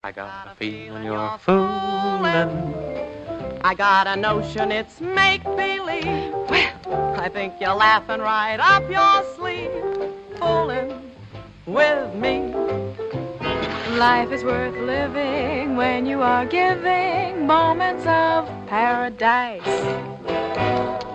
I got a feeling you're fooling. I got a notion it's make-believe. Well, I think you're laughing right up your sleeve, fooling with me. Life is worth living when you are giving moments of paradise.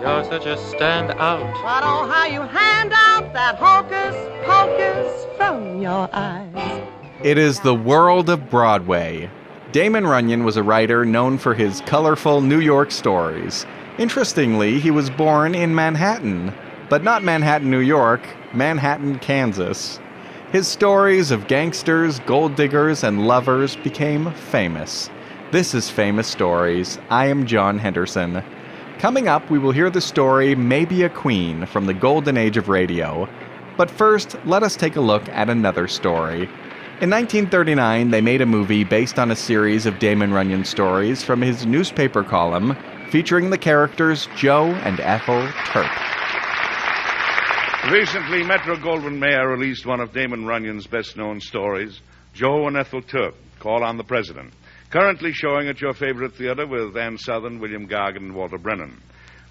You're such a standout. But oh, how you hand out that hocus pocus from your eyes. It is the world of Broadway. Damon Runyon was a writer known for his colorful New York stories. Interestingly, he was born in Manhattan, but not Manhattan, New York, Manhattan, Kansas. His stories of gangsters, gold diggers, and lovers became famous. This is Famous Stories. I am John Henderson. Coming up, we will hear the story Maybe a Queen from the golden age of radio. But first, let us take a look at another story. In 1939, they made a movie based on a series of Damon Runyon stories from his newspaper column featuring the characters Joe and Ethel Turp. Recently, Metro-Goldwyn-Mayer released one of Damon Runyon's best-known stories, Joe and Ethel Turp, Call on the President, currently showing at your favorite theater with Ann Sothern, William Gargan, and Walter Brennan.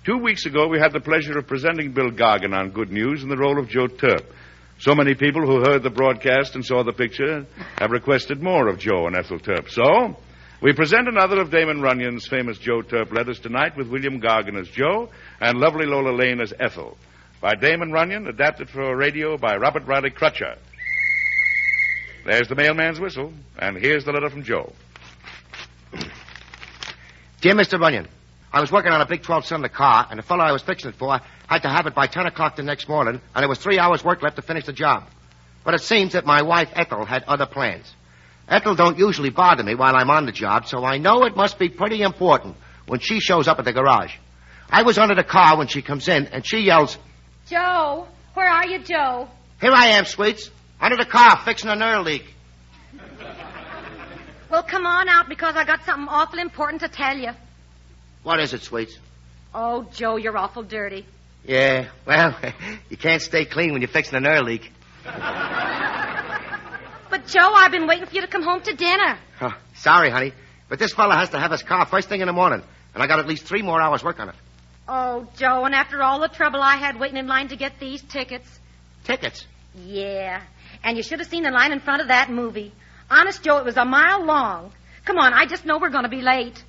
2 weeks ago, we had the pleasure of presenting Bill Gargan on Good News in the role of Joe Turp. So many people who heard the broadcast and saw the picture have requested more of Joe and Ethel Turp. So, we present another of Damon Runyon's famous Joe Turp letters tonight with William Gargan as Joe and lovely Lola Lane as Ethel. By Damon Runyon, adapted for radio by Robert Riley Crutcher. There's the mailman's whistle, and here's the letter from Joe. Dear Mr. Runyon, I was working on a big 12-cylinder car, and the fellow I was fixing it for had to have it by 10 o'clock the next morning, and there was 3 hours' work left to finish the job. But it seems that my wife, Ethel, had other plans. Ethel don't usually bother me while I'm on the job, so I know it must be pretty important when she shows up at the garage. I was under the car when she comes in, and she yells, Joe, where are you, Joe? Here I am, sweets, under the car fixing an oil leak. Well, come on out because I got something awful important to tell you. What is it, sweets? Oh, Joe, you're awful dirty. Yeah, well, you can't stay clean when you're fixing an oil leak. But, Joe, I've been waiting for you to come home to dinner. Oh, sorry, honey, but this fella has to have his car first thing in the morning, and I got at least 3 more hours work on it. Oh, Joe, and after all the trouble I had waiting in line to get these tickets. Tickets? Yeah, and you should have seen the line in front of that movie. Honest, Joe, it was a mile long. Come on, I just know we're going to be late.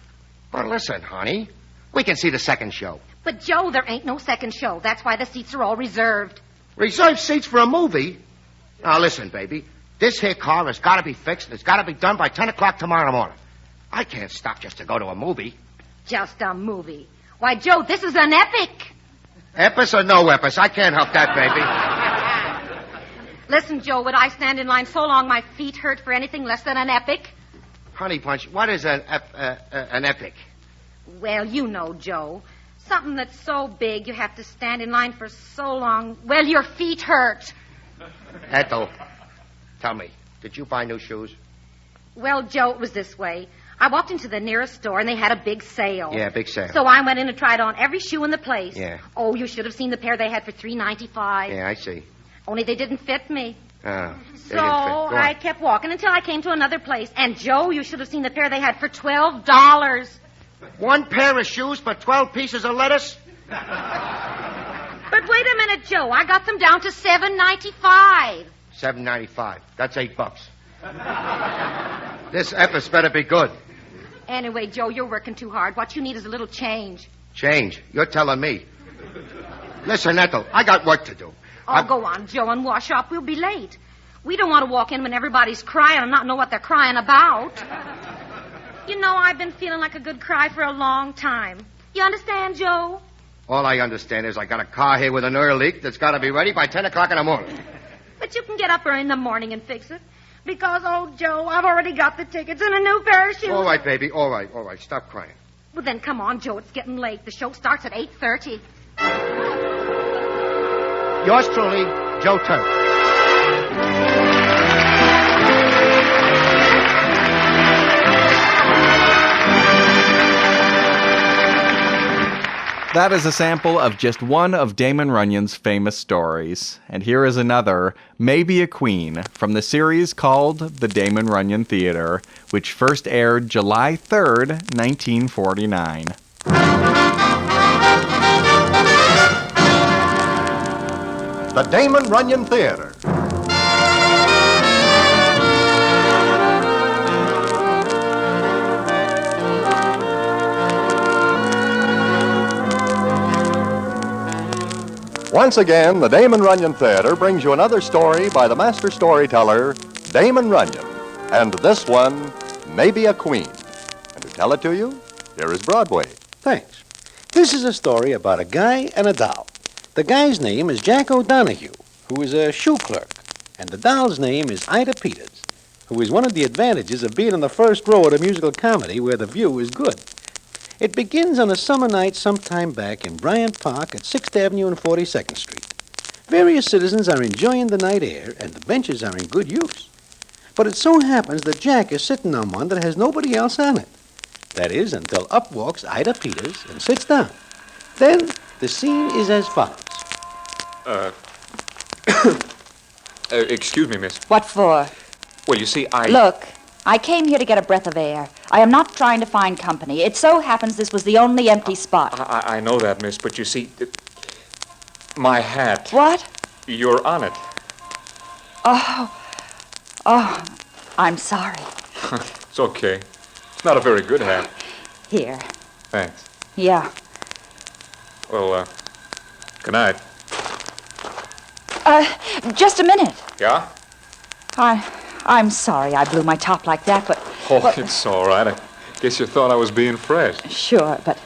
Well, listen, honey, we can see the second show. But, Joe, there ain't no second show. That's why the seats are all reserved. Reserved seats for a movie? Now, listen, baby. This here car has got to be fixed, and it's got to be done by 10 o'clock tomorrow morning. I can't stop just to go to a movie. Just a movie. Why, Joe, this is an epic. Epis or no epis, I can't help that, baby. Listen, Joe, would I stand in line so long my feet hurt for anything less than an epic? Honey Punch, what is an epic? Well, you know, Joe. Something that's so big you have to stand in line for so long. Well, your feet hurt. Ethel, tell me, did you buy new shoes? Well, Joe, it was this way. I walked into the nearest store, and they had a big sale. Yeah, big sale. So I went in and tried on every shoe in the place. Yeah. Oh, you should have seen the pair they had for $3.95. Yeah, I see. Only they didn't fit me. Oh, So I kept walking until I came to another place. And, Joe, you should have seen the pair they had for $12. 1 pair of shoes for 12 pieces of lettuce? But wait a minute, Joe. I got them down to $7.95. $7.95. That's $8. This epis better be good. Anyway, Joe, you're working too hard. What you need is a little change. Change? You're telling me. Listen, Ethel, I got work to do. Oh, go on, Joe, and wash up. We'll be late. We don't want to walk in when everybody's crying and not know what they're crying about. You know, I've been feeling like a good cry for a long time. You understand, Joe? All I understand is I got a car here with an oil leak that's got to be ready by 10 o'clock in the morning. But you can get up early in the morning and fix it. Because, oh, Joe, I've already got the tickets and a new pair of shoes. All right, baby, all right. Stop crying. Well, then come on, Joe. It's getting late. The show starts at 8:30. Yours truly, Joe Turp. That is a sample of just one of Damon Runyon's famous stories. And here is another, Maybe a Queen, from the series called The Damon Runyon Theater, which first aired July 3rd, 1949. The Damon Runyon Theater. Once again, the Damon Runyon Theater brings you another story by the master storyteller, Damon Runyon. And this one, Maybe a Queen. And to tell it to you, here is Broadway. Thanks. This is a story about a guy and a doll. The guy's name is Jack O'Donoghue, who is a shoe clerk. And the doll's name is Ida Peters, who is one of the advantages of being in the first row at a musical comedy where the view is good. It begins on a summer night sometime back in Bryant Park at 6th Avenue and 42nd Street. Various citizens are enjoying the night air, and the benches are in good use. But it so happens that Jack is sitting on one that has nobody else on it. That is, until up walks Ida Peters and sits down. Then the scene is as follows. Excuse me, miss. What for? Well, you see, Look, I came here to get a breath of air. I am not trying to find company. It so happens this was the only empty spot. I know that, miss, but you see, my hat. What? You're on it. Oh, I'm sorry. It's okay. It's not a very good hat. Here. Thanks. Yeah. Well, good night. Just a minute. Yeah? I'm sorry I blew my top like that, but... Oh, it's all right. I guess you thought I was being fresh. Sure, but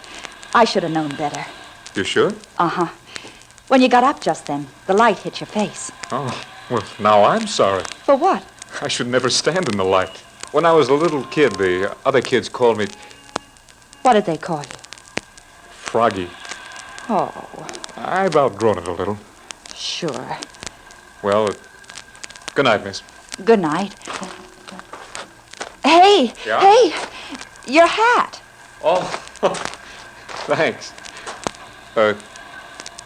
I should have known better. You should? Uh-huh. When you got up just then, the light hit your face. Oh, well, now I'm sorry. For what? I should never stand in the light. When I was a little kid, the other kids called me... What did they call you? Froggy. Oh. I've outgrown it a little. Sure. Well, good night, miss. Good night. Hey! Yeah? Hey! Your hat! Oh, thanks. Good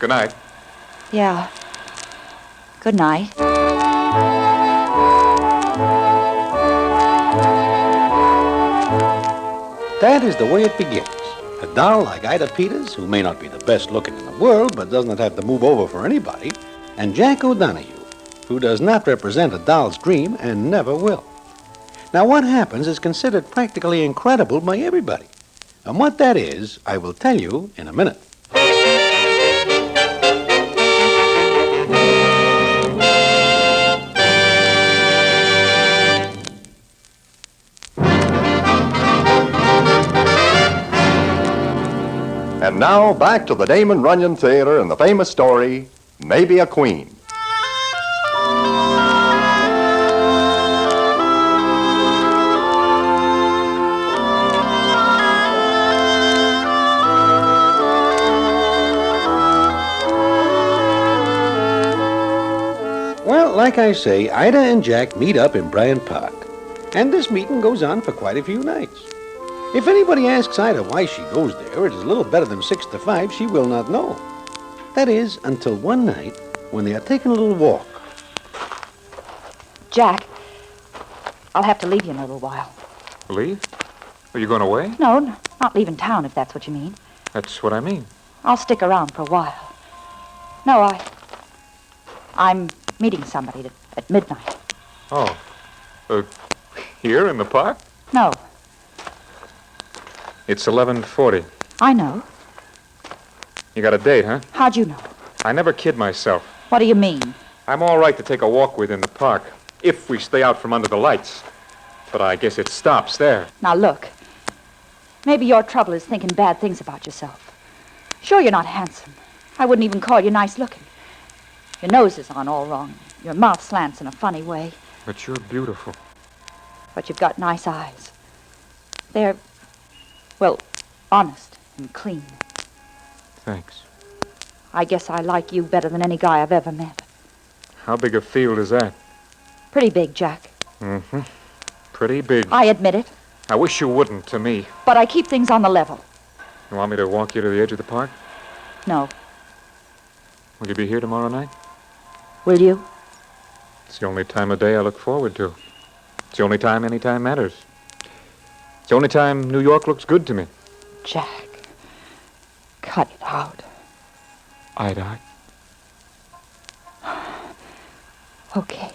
night. Yeah. Good night. That is the way it begins. A doll like Ida Peters, who may not be the best looking in the world, but doesn't have to move over for anybody, and Jack O'Donoghue, who does not represent a doll's dream and never will. Now, what happens is considered practically incredible by everybody. And what that is, I will tell you in a minute. And now, back to the Damon Runyon Theater and the famous story, Maybe a Queen. Well, like I say, Ida and Jack meet up in Bryant Park. And this meeting goes on for quite a few nights. If anybody asks Ida why she goes there, it is a little better than 6 to 5, she will not know. That is, until one night when they are taking a little walk. Jack, I'll have to leave you in a little while. Leave? Are you going away? No, not leaving town, if that's what you mean. That's what I mean. I'll stick around for a while. No, I'm meeting somebody at midnight. Oh. Here in the park? No, It's 11:40. I know. You got a date, huh? How'd you know? I never kid myself. What do you mean? I'm all right to take a walk with in the park, if we stay out from under the lights. But I guess it stops there. Now, look. Maybe your trouble is thinking bad things about yourself. Sure, you're not handsome. I wouldn't even call you nice looking. Your nose is on all wrong. Your mouth slants in a funny way. But you're beautiful. But you've got nice eyes. They're, well, honest and clean. Thanks. I guess I like you better than any guy I've ever met. How big a field is that? Pretty big, Jack. Mm-hmm. Pretty big. I admit it, I wish you wouldn't to me. but I keep things on the level. You want me to walk you to the edge of the park? No. Will you be here tomorrow night? Will you? It's the only time of day I look forward to. It's the only time any time matters. It's the only time New York looks good to me. Jack, cut it out. Ida. Okay.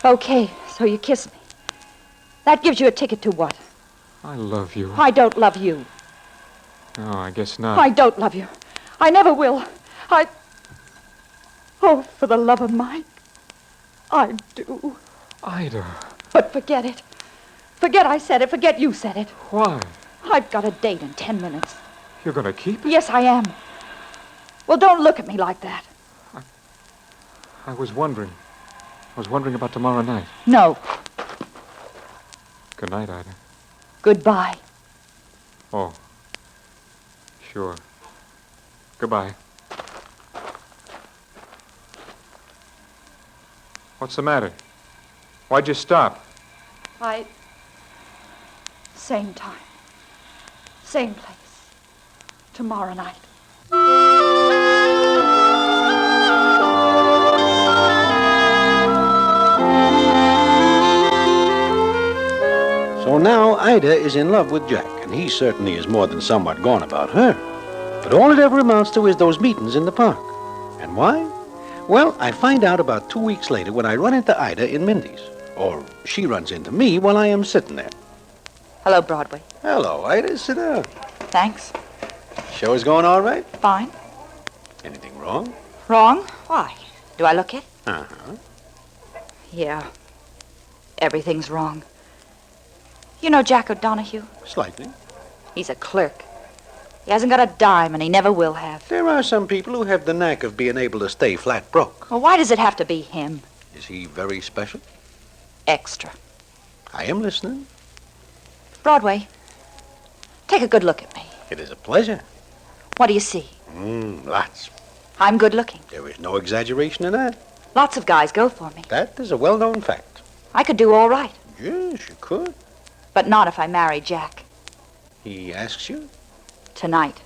Okay, so you kiss me. That gives you a ticket to what? I love you. I don't love you. No, I guess not. I don't love you. I never will. Oh, for the love of Mike, I do. Ida. But forget it. Forget I said it. Forget you said it. Why? I've got a date in 10 minutes. You're going to keep it? Yes, I am. Well, don't look at me like that. I was wondering. I was wondering about tomorrow night. No. Good night, Ida. Goodbye. Oh. Sure. Goodbye. What's the matter? Why'd you stop? Same time. Same place. Tomorrow night. So now Ida is in love with Jack, and he certainly is more than somewhat gone about her. But all it ever amounts to is those meetings in the park. And why? Well, I find out about 2 weeks later when I run into Ida in Mindy's. Or she runs into me while I am sitting there. Hello, Broadway. Hello, Ida. Sit down. Thanks. Show's going all right? Fine. Anything wrong? Wrong? Why? Do I look it? Uh-huh. Yeah. Everything's wrong. You know Jack O'Donohue? Slightly. He's a clerk. He hasn't got a dime, and he never will have. There are some people who have the knack of being able to stay flat broke. Well, why does it have to be him? Is he very special? Extra. I am listening. Broadway, take a good look at me. It is a pleasure. What do you see? Lots. I'm good looking. There is no exaggeration in that. Lots of guys go for me. That is a well-known fact. I could do all right. Yes, you could. But not if I marry Jack. He asks you? Tonight.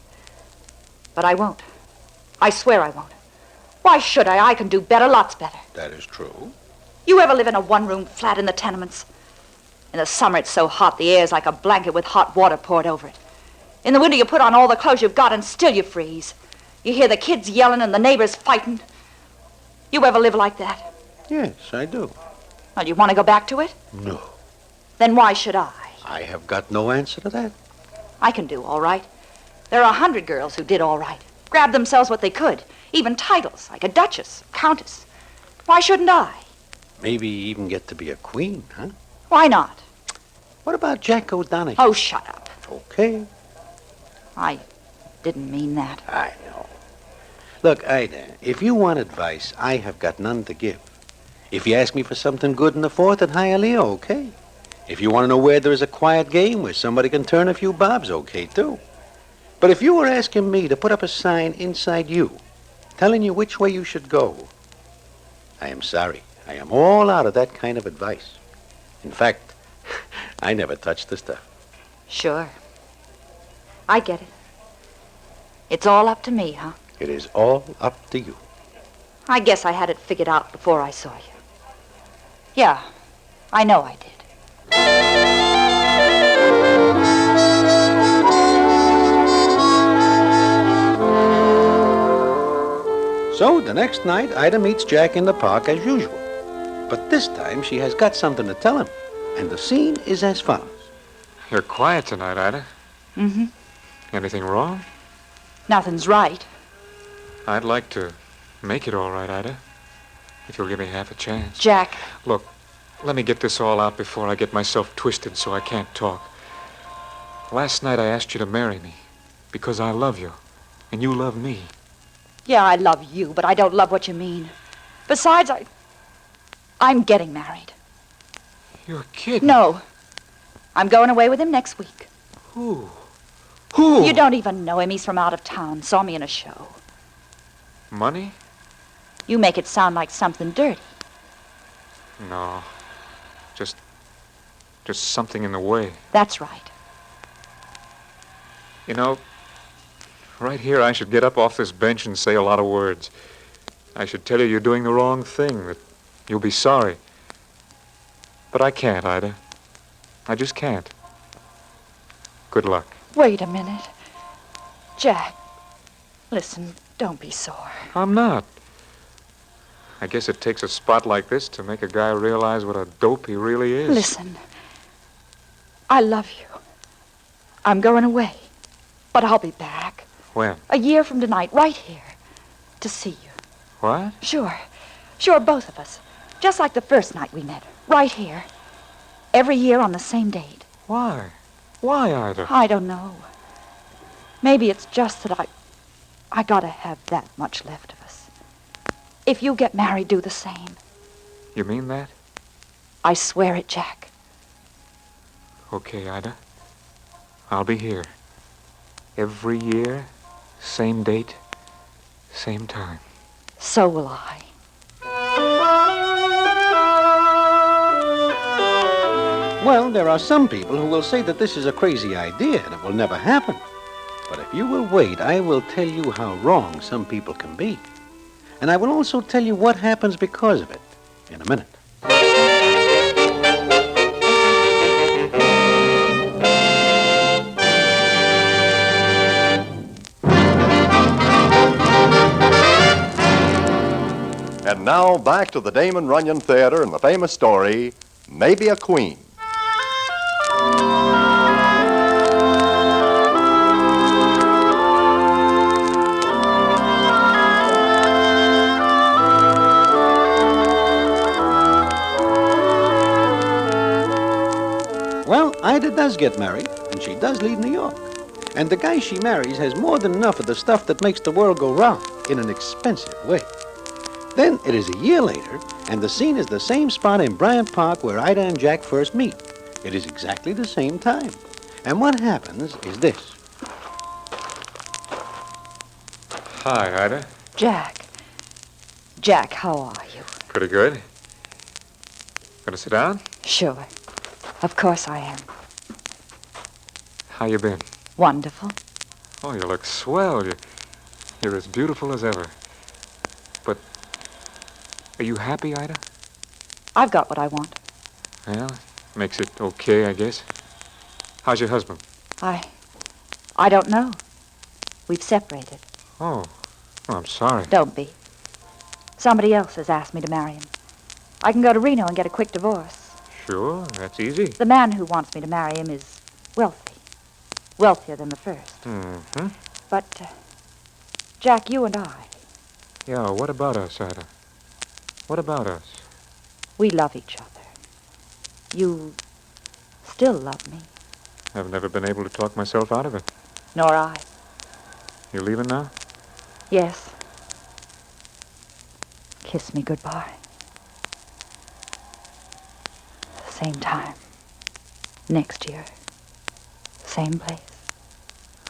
But I won't. I swear I won't. Why should I? I can do better, lots better. That is true. You ever live in a one-room flat in the tenements? In the summer, it's so hot, the air's like a blanket with hot water poured over it. In the winter, you put on all the clothes you've got and still you freeze. You hear the kids yelling and the neighbors fighting. You ever live like that? Yes, I do. Well, you want to go back to it? No. Then why should I? I have got no answer to that. I can do all right. There are 100 girls who did all right. Grabbed themselves what they could. Even titles, like a duchess, countess. Why shouldn't I? Maybe even get to be a queen, huh? Why not? What about Jack O'Donohue? Oh, shut up. Okay. I didn't mean that. I know. Look, Ida, if you want advice, I have got none to give. If you ask me for something good in the Fourth at Hialeah, okay. If you want to know where there is a quiet game where somebody can turn a few bobs, okay, too. But if you were asking me to put up a sign inside you, telling you which way you should go, I am sorry. I am all out of that kind of advice. In fact, I never touch the stuff. Sure. I get it. It's all up to me, huh? It is all up to you. I guess I had it figured out before I saw you. Yeah, I know I did. So the next night, Ida meets Jack in the park as usual. But this time she has got something to tell him. And the scene is as follows. You're quiet tonight, Ida. Mm-hmm. Anything wrong? Nothing's right. I'd like to make it all right, Ida. If you'll give me half a chance. Jack. Look, let me get this all out before I get myself twisted so I can't talk. Last night I asked you to marry me because I love you and you love me. Yeah, I love you, but I don't love what you mean. Besides, I'm getting married. You're kidding. No. I'm going away with him next week. Who? Who? You don't even know him. He's from out of town. Saw me in a show. Money? You make it sound like something dirty. No. Just something in the way. That's right. You know, Right here, I should get up off this bench and say a lot of words. I should tell you you're doing the wrong thing, that you'll be sorry. But I can't, Ida. I just can't. Good luck. Wait a minute. Jack, listen, don't be sore. I'm not. I guess it takes a spot like this to make a guy realize what a dope he really is. Listen, I love you. I'm going away, but I'll be back. When? A year from tonight, right here, to see you. What? Sure, both of us. Just like the first night we met, right here. Every year on the same date. Why? Why, Ida? I don't know. Maybe it's just that I gotta have that much left of us. If you get married, do the same. You mean that? I swear it, Jack. Okay, Ida. I'll be here. Every year, same date, same time. So will I. Well, there are some people who will say that this is a crazy idea and it will never happen. But if you will wait, I will tell you how wrong some people can be. And I will also tell you what happens because of it in a minute. And now back to the Damon Runyon Theater and the famous story, Maybe a Queen. Well, Ida does get married, and she does leave New York. And the guy she marries has more than enough of the stuff that makes the world go round in an expensive way. Then it is a year later, and the scene is the same spot in Bryant Park where Ida and Jack first meet. It is exactly the same time. And what happens is this. Hi, Ida. Jack. Jack, how are you? Pretty good. Gonna sit down? Sure. Of course I am. How you been? Wonderful. Oh, you look swell. You're as beautiful as ever. But are you happy, Ida? I've got what I want. Well, makes it okay, I guess. How's your husband? I don't know. We've separated. Oh, well, I'm sorry. Don't be. Somebody else has asked me to marry him. I can go to Reno and get a quick divorce. Sure, that's easy. The man who wants me to marry him is wealthy. Wealthier than the first. Mm-hmm. But, Jack, you and I, Yeah, what about us, Ida? What about us? we love each other. You still love me. I've never been able to talk myself out of it. Nor I. You leaving now? Yes. Kiss me goodbye. Same time. Next year. Same place.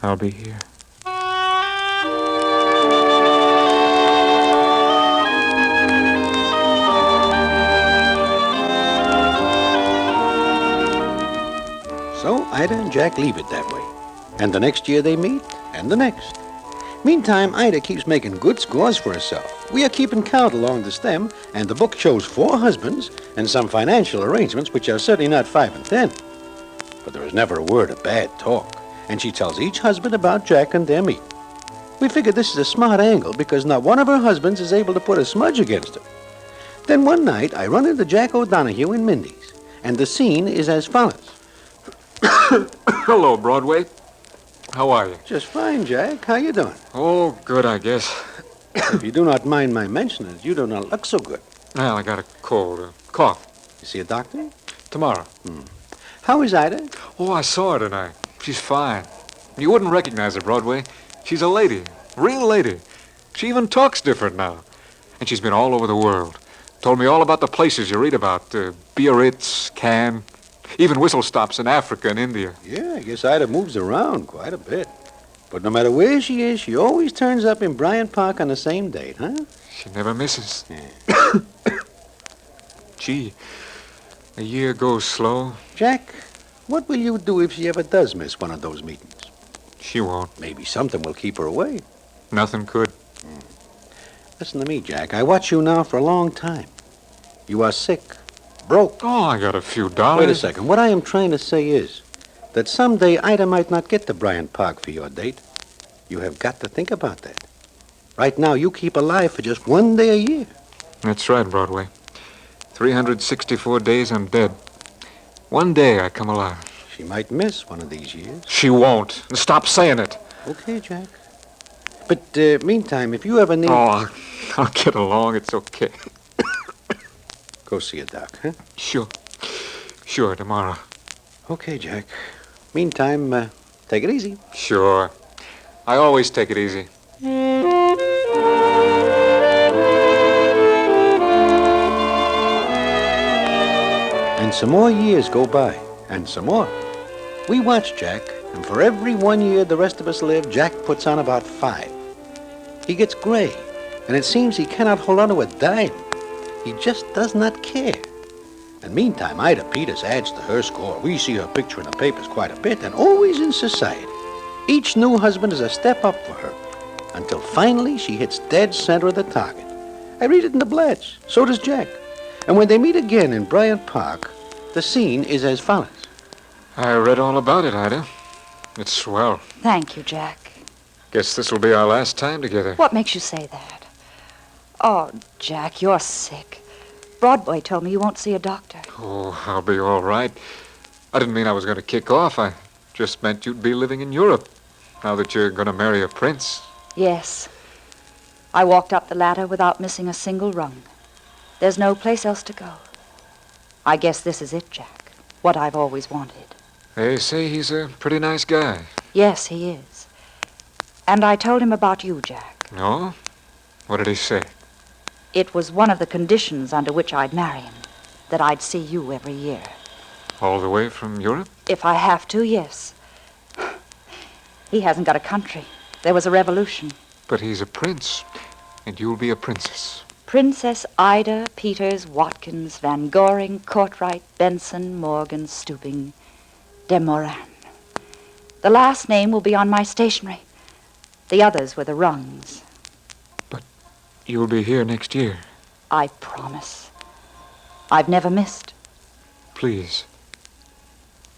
I'll be here. So Ida and Jack leave it that way. And the next year they meet, and the next. Meantime, Ida keeps making good scores for herself. We are keeping count along the stem, and the book shows 4 husbands and some financial arrangements which are certainly not 5 and 10. But there is never a word of bad talk, and she tells each husband about Jack and their meet. We figured this is a smart angle because not one of her husbands is able to put a smudge against her. Then one night, I run into Jack O'Donoghue in Mindy's, and the scene is as follows. Hello, Broadway. How are you? Just fine, Jack. How you doing? Oh, good, I guess. If you do not mind my mentioning it, you do not look so good. Well, I got a cold, a cough. You see a doctor? Tomorrow. How is Ida? Oh, I saw her tonight. She's fine. You wouldn't recognize her, Broadway. She's a lady. Real lady. She even talks different now. And she's been all over the world. Told me all about the places you read about. Biarritz, Cannes, even whistle stops in Africa and India. Yeah, I guess Ida moves around quite a bit. But no matter where she is, she always turns up in Bryant Park on the same date, huh? She never misses. Yeah. Gee, a year goes slow. Jack, what will you do if she ever does miss one of those meetings? She won't. Maybe something will keep her away. Nothing could. Listen to me, Jack. I watch you now for a long time. You are sick, broke. Oh, I got a few dollars. Wait a second. What I am trying to say is that someday Ida might not get to Bryant Park for your date. You have got to think about that. Right now, you keep alive for just one day a year. That's right, Broadway. 364 days I'm dead. One day I come alive. She might miss one of these years. She won't. Stop saying it. Okay, Jack. But meantime, if you ever need... Oh, I'll get along. It's okay. Go see a doc, huh? Sure, tomorrow. Okay, Jack. Meantime, take it easy. Sure. I always take it easy. And some more years go by, and some more. We watch Jack, and for every 1 year the rest of us live, Jack puts on about 5. He gets gray, and it seems he cannot hold on to a dime. He just does not care. And meantime, Ida Peters adds to her score. We see her picture in the papers quite a bit, and always in society. Each new husband is a step up for her, until finally she hits dead center of the target. I read it in the Blats. So does Jack. And when they meet again in Bryant Park, the scene is as follows. I read all about it, Ida. It's swell. Thank you, Jack. Guess this will be our last time together. What makes you say that? Oh, Jack, you're sick. Broadway told me you won't see a doctor. Oh, I'll be all right. I didn't mean I was going to kick off. I just meant you'd be living in Europe, now that you're going to marry a prince. Yes. I walked up the ladder without missing a single rung. There's no place else to go. I guess this is it, Jack. What I've always wanted. They say he's a pretty nice guy. Yes, he is. And I told him about you, Jack. No? What did he say? It was one of the conditions under which I'd marry him, that I'd see you every year. All the way from Europe? If I have to, yes. He hasn't got a country. There was a revolution. But he's a prince, and you'll be a princess. Princess Ida Peters Watkins Van Goring Courtright Benson Morgan Stooping de Moran. The last name will be on my stationery. The others were the rungs. But you'll be here next year. I promise. I've never missed. Please,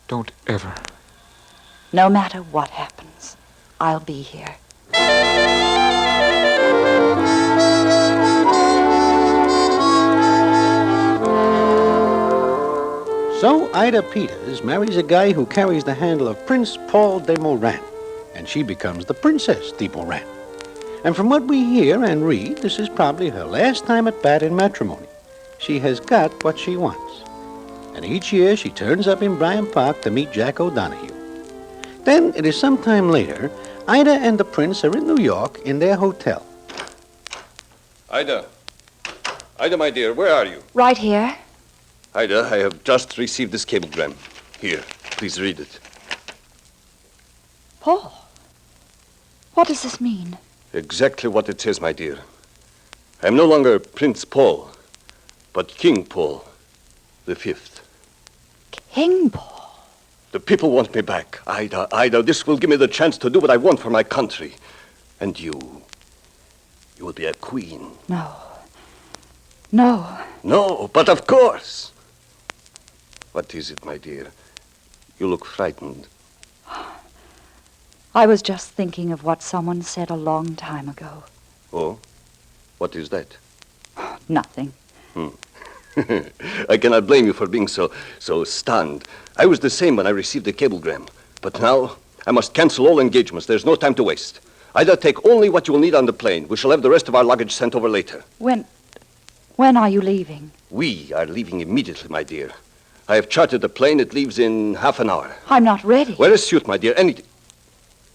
don't ever. No matter what happens, I'll be here. So Ida Peters marries a guy who carries the handle of Prince Paul de Moran, and she becomes the Princess de Moran. And from what we hear and read, this is probably her last time at bat in matrimony. She has got what she wants. And each year she turns up in Bryant Park to meet Jack O'Donoghue. Then it is some time later, Ida and the prince are in New York in their hotel. Ida, my dear, where are you? Right here. Ida, I have just received this cablegram. Here, please read it. Paul, what does this mean? Exactly what it says, my dear. I am no longer Prince Paul, but King Paul the Fifth. King Paul? The people want me back. Ida, this will give me the chance to do what I want for my country. And you will be a queen. No, but of course. What is it, my dear? You look frightened. I was just thinking of what someone said a long time ago. Oh? What is that? Nothing. I cannot blame you for being so stunned. I was the same when I received the cablegram. But now, I must cancel all engagements. There's no time to waste. Ida, take only what you will need on the plane. We shall have the rest of our luggage sent over later. When are you leaving? We are leaving immediately, my dear. I have chartered the plane. It leaves in half an hour. I'm not ready. Wear a suit, my dear.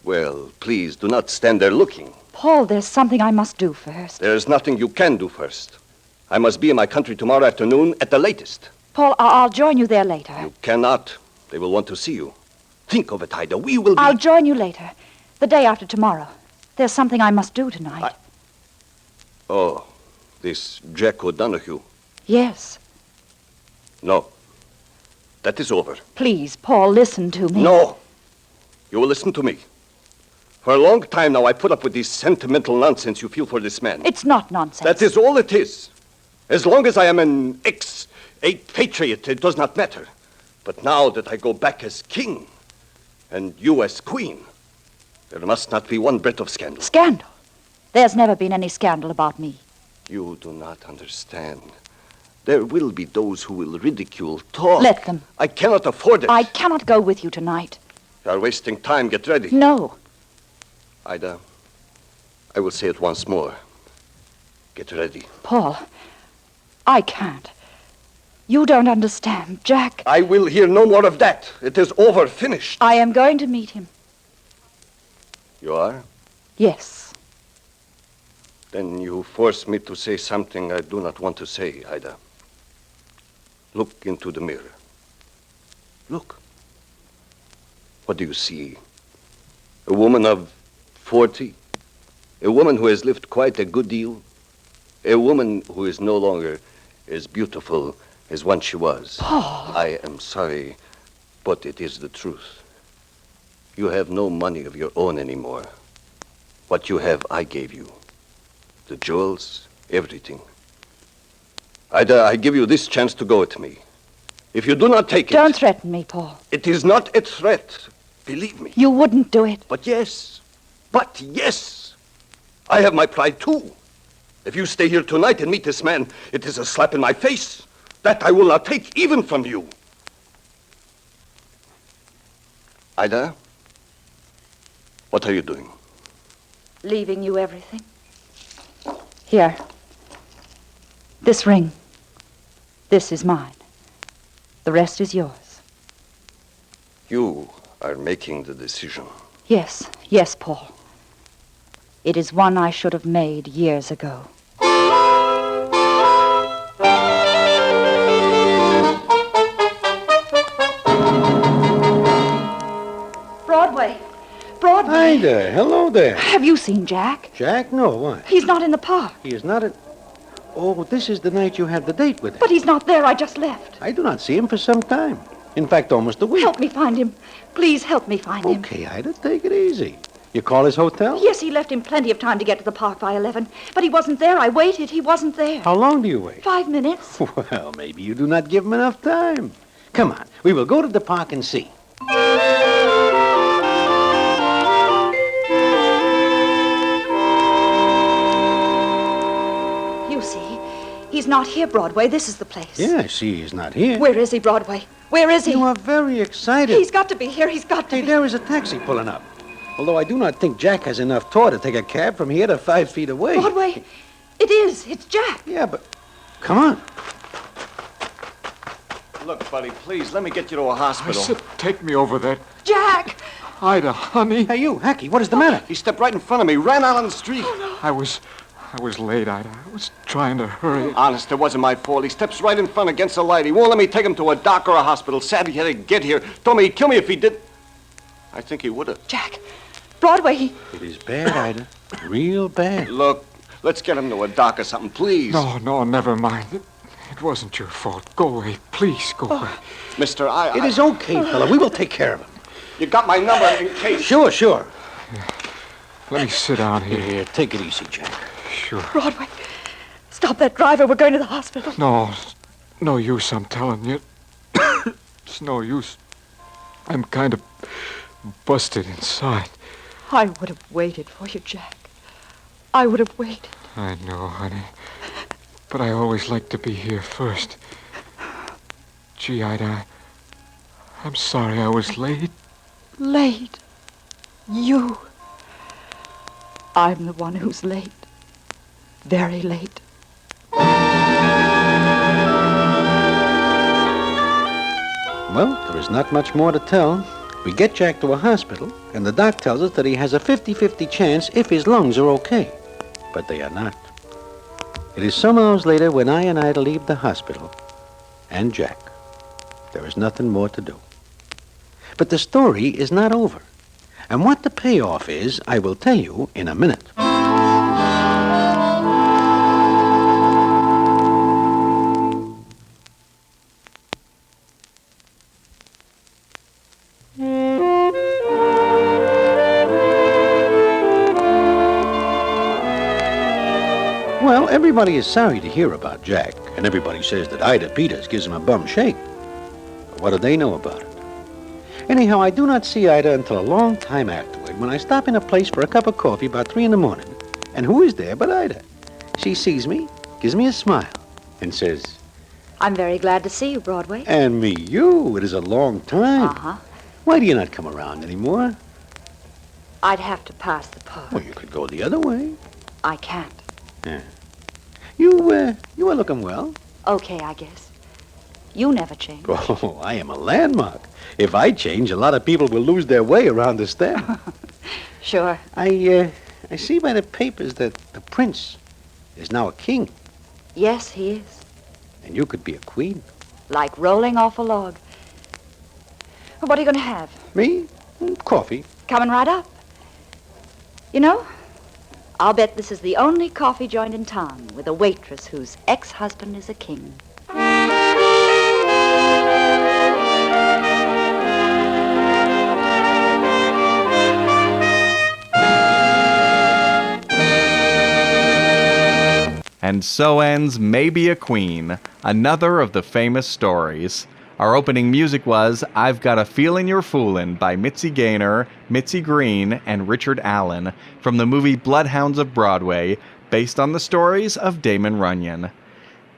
Well, please, do not stand there looking. Paul, there's something I must do first. There is nothing you can do first. I must be in my country tomorrow afternoon at the latest. Paul, I'll join you there later. You cannot. They will want to see you. Think of it, Ida. We will be... I'll join you later. The day after tomorrow. There's something I must do tonight. Oh, this Jack O'Donoghue. Yes. No. That is over. Please, Paul, listen to me. No. You will listen to me. For a long time now, I put up with this sentimental nonsense you feel for this man. It's not nonsense. That is all it is. As long as I am an a patriot, it does not matter. But now that I go back as king, and you as queen, there must not be one breath of scandal. Scandal? There's never been any scandal about me. You do not understand. There will be those who will ridicule, talk. Let them. I cannot afford it. I cannot go with you tonight. You are wasting time. Get ready. No. Ida, I will say it once more. Get ready. Paul, I can't. You don't understand, Jack. I will hear no more of that. It is over, finished. I am going to meet him. You are? Yes. Then you force me to say something I do not want to say, Ida. Look into the mirror. Look. What do you see? A woman of 40? A woman who has lived quite a good deal? A woman who is no longer as beautiful as once she was? Paul. I am sorry, but it is the truth. You have no money of your own anymore. What you have, I gave you. The jewels, everything. Ida, I give you this chance to go with me. If you do not take it... Don't threaten me, Paul. It is not a threat. Believe me. You wouldn't do it. But yes. I have my pride, too. If you stay here tonight and meet this man, it is a slap in my face. That I will not take even from you. Ida, what are you doing? Leaving you everything. Here. This ring. This is mine. The rest is yours. You are making the decision. Yes, Paul. It is one I should have made years ago. Broadway. Hi there. Hello there. Have you seen Jack? Jack? No, why? He's not in the park. He is not in... Oh, this is the night you had the date with him. But he's not there. I just left. I do not see him for some time. In fact, almost a week. Help me find him. Please help me find him. Okay, Ida, take it easy. You call his hotel? Yes, he left him plenty of time to get to the park by 11. But he wasn't there. I waited. He wasn't there. How long do you wait? 5 minutes. Well, maybe you do not give him enough time. Come on, we will go to the park and see. You see, he's not here, Broadway. This is the place. Yeah, I see he's not here. Where is he, Broadway? Where is he? You are very excited. He's got to be here. He's got to be. Hey, there is a taxi pulling up. Although I do not think Jack has enough tour to take a cab from here to 5 feet away. Broadway, it is. It's Jack. Yeah, but come on. Look, buddy, please, let me get you to a hospital. I said, take me over there. Jack! Ida, honey. Hey, you, Hacky, what is the matter? He stepped right in front of me, ran out on the street. Oh, I was late, Ida. I was trying to hurry. Honest, it wasn't my fault. He steps right in front against the light. He won't let me take him to a doc or a hospital. Sad he had to get here. Told me he'd kill me if he did. I think he would have. Jack, Broadway. It is bad, Ida. Real bad. Look, let's get him to a doc or something, please. No, never mind. It wasn't your fault. Go away. Please, go away. Mister, It is okay, fella. We will take care of him. You got my number in case. Sure. Yeah. Let me sit down here. Here, take it easy, Jack. Sure. Broadway, stop that driver. We're going to the hospital. No, no use, I'm telling you. It's no use. I'm kind of busted inside. I would have waited for you, Jack. I would have waited. I know, honey. But I always like to be here first. Gee, Ida, I'm sorry I was late. Late? You? I'm the one who's late. Very late. Well, there is not much more to tell. We get Jack to a hospital, and the doc tells us that he has a 50-50 chance if his lungs are okay. But they are not. It is some hours later when I and Ida leave the hospital. And Jack. There is nothing more to do. But the story is not over. And what the payoff is, I will tell you in a minute. Well, everybody is sorry to hear about Jack, and everybody says that Ida Peters gives him a bum shake. But what do they know about it? Anyhow, I do not see Ida until a long time afterward when I stop in a place for a cup of coffee about 3 in the morning. And who is there but Ida? She sees me, gives me a smile, and says, I'm very glad to see you, Broadway. And me, you. It is a long time. Uh-huh. Why do you not come around anymore? I'd have to pass the park. Well, you could go the other way. I can't. Yeah. You are looking well. Okay, I guess. You never change. Oh, I am a landmark. If I change, a lot of people will lose their way around the stand. Sure. I see by the papers that the prince is now a king. Yes, he is. And you could be a queen. Like rolling off a log. What are you going to have? Me? Coffee. Coming right up. You know, I'll bet this is the only coffee joint in town with a waitress whose ex-husband is a king. And so ends Maybe a Queen, another of the famous stories. Our opening music was I've Got a Feelin' You're Foolin' by Mitzi Gaynor, Mitzi Green, and Richard Allen from the movie Bloodhounds of Broadway, based on the stories of Damon Runyon.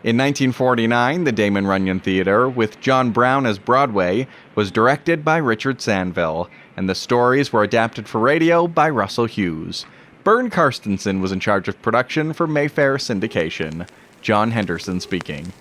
In 1949, the Damon Runyon Theater, with John Brown as Broadway, was directed by Richard Sanville, and the stories were adapted for radio by Russell Hughes. Bern Karstensen was in charge of production for Mayfair Syndication. John Henderson speaking.